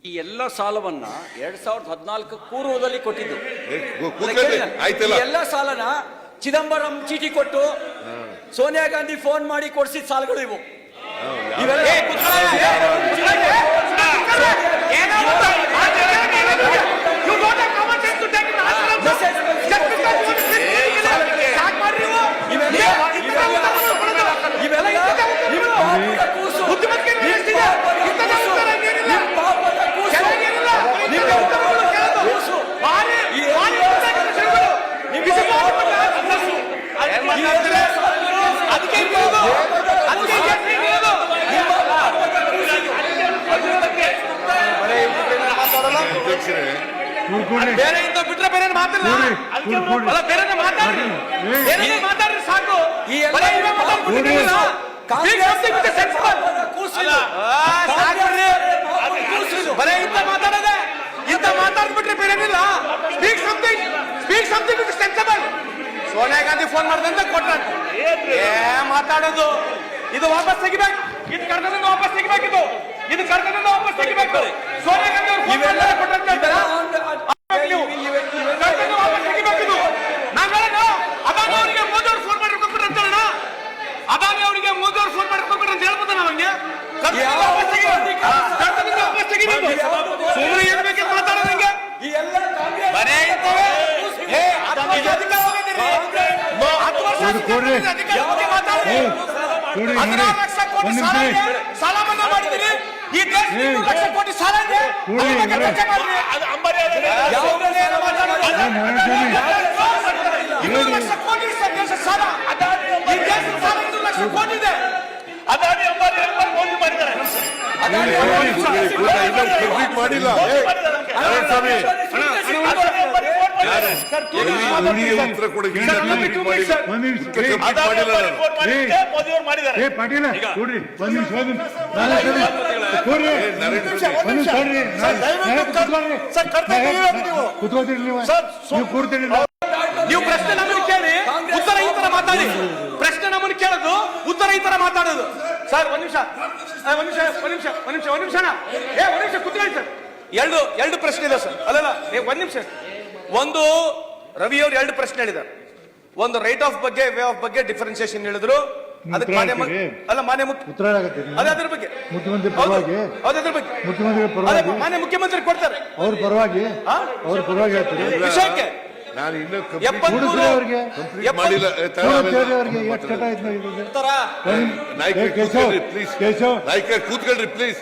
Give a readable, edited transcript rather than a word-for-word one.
ಈ ಎಲ್ಲ ಸಾಲವನ್ನ 2014 ಪೂರ್ವದಲ್ಲಿ ಕೊಟ್ಟಿದ್ದು. ಆಯ್ತಲ್ಲ, ಎಲ್ಲ ಸಾಲನ ಚಿದಂಬರಂ ಚೀಟಿ ಕೊಟ್ಟು ಸೋನಿಯಾ ಗಾಂಧಿ ಫೋನ್ ಮಾಡಿ ಕೊಡಿಸಿದ ಸಾಲಗಳು ಇವು. ಬೇರೆ ಇಂತ ಬಿಟ್ರೆ ಬೇರೆ ಮಾತಾಡ್ರಿ ಸಾಕು. ಬರೇ ಇಂತ ಮಾತಾಡದೆ, ಇಂತ ಮಾತಾಡ್ಬಿಟ್ರೆ ಬೇರೇನಿಲ್ಲ. Speak something sensible. Sonia Gandhi phone ಮಾಡ್ದಂತ ಕೊಟ್ಟ ಮಾತಾಡೋದು. ಇದು ವಾಪಸ್ ತೆಗಿಬೇಕು. ಇದು ಕರ್ನಾಟಕದಿಂದ ವಾಪಸ್ ತೆಗಿಬೇಕಿದು. ಇದು ಕರ್ನಾಟಕದಿಂದ ವಾಪಸ್ ತೆಗಿಬೇಕು. ಸೋನಿಯಾ ಗಾಂಧಿ ಅವರು ಫೋನ್ ಮಾಡಿ ಕೊಟ್ಟಂತ ವಾಪಸ್ ತೆಗಿಬೇಕಿದು. ಅದಾನಿ ಅವರಿಗೆ ಮೋದಿ ಅವರು ಫೋನ್ ಮಾಡಿ ಕೊಟ್ಬಿಟ್ರೆ ಅಂತ ಹೇಳೋಣ. ಅದಾನಿ ಅವರಿಗೆ ಮೋದಿ ಅವರು ಫೋನ್ ಮಾಡಿ ಕೊಟ್ಬಿಟ್ರೆ ಅಂತ ಹೇಳ್ಬೋದ ನಾವಂಗೆ. ಕರ್ನಾಟಕದಿಂದ ವಾಪಸ್ ತೆಗಿಬೇಕು. ಸುಮ್ಮನೆ ಏನ್ ಬೇಕಿತ್ತು ಮಾತಾಡೋದಂಗೆ ಬರೇ ಇರ್ತವೆ. ಸಾಲ ಮನ್ನಾ ಮಾಡಿದ್ದೀರಿ. ಈ ದೇಶ 2 ಲಕ್ಷ ಕೋಟಿ ಸಾಲ ಇದೆ. 2 ಲಕ್ಷ ಕೋಟಿ ದೇಶ ಸಾಲ. ಈ ದೇಶದ ಸಾಲ 2 ಲಕ್ಷ ಕೋಟಿ ಇದೆ. ಅದಾನಿ ಅಂಬಾನಿ ಮೋದಿ ಮಾಡಿದ್ದಾರೆ. ಮಾಡಿಲ್ಲ. ನೀವು ಪ್ರಶ್ನೆ ನಮ್ಮನ್ನು ಕೇಳಿ ಉತ್ತರ ಈ ತರ ಮಾತಾಡಿ. ಪ್ರಶ್ನೆ ನಮ್ಮನ್ನು ಕೇಳೋದು, ಉತ್ತರ ಈ ತರ ಮಾತಾಡೋದು. ಸರ್ ಒಂದ್ ನಿಮಿಷ ಕೂತ್ಕೊಳ್ಳಿ ಸರ್. ಎರಡು ಪ್ರಶ್ನೆ ಇದೆ ಸರ್. ಅಲ್ಲಲ್ಲ ಒಂದ್ ನಿಮಿಷ. ಒಂದು ರವಿ ಅವರು 2 ಪ್ರಶ್ನೆ ಹೇಳಿದ್ದಾರೆ. ಒಂದು ರೈಟ್ ಆಫ್ ಬಗ್ಗೆ, ವೇ ಆಫ್ ಬಗ್ಗೆ ಡಿಫರೆನ್ಸಿಯೇಷನ್ ಹೇಳಿದ್ರು. ಅದಕ್ಕೆ ಮಾನ್ಯ ಉತ್ತರ ಆಗುತ್ತೆ. ಅದ್ರ ಬಗ್ಗೆ ಮುಖ್ಯಮಂತ್ರಿ ಪರವಾಗಿ, ಮುಖ್ಯಮಂತ್ರಿ ಪರವಾಗಿ ಮಾನ್ಯ ಮುಖ್ಯಮಂತ್ರಿ ಕೊಡ್ತಾರೆ. ಅವ್ರ ಪರವಾಗಿ ಹೇಳ್ತಾರೆ ವಿಷಯಕ್ಕೆ. ನಾನು ಇನ್ನೂ ಅವ್ರಿಗೆ ಮಾಡಿಲ್ಲ. ಎಷ್ಟು ಕಟ ಆಯ್ತು ನಾಯ್ಕ ಕೂತ್ಕೊಳ್ರಿ ಪ್ಲೀಸ್.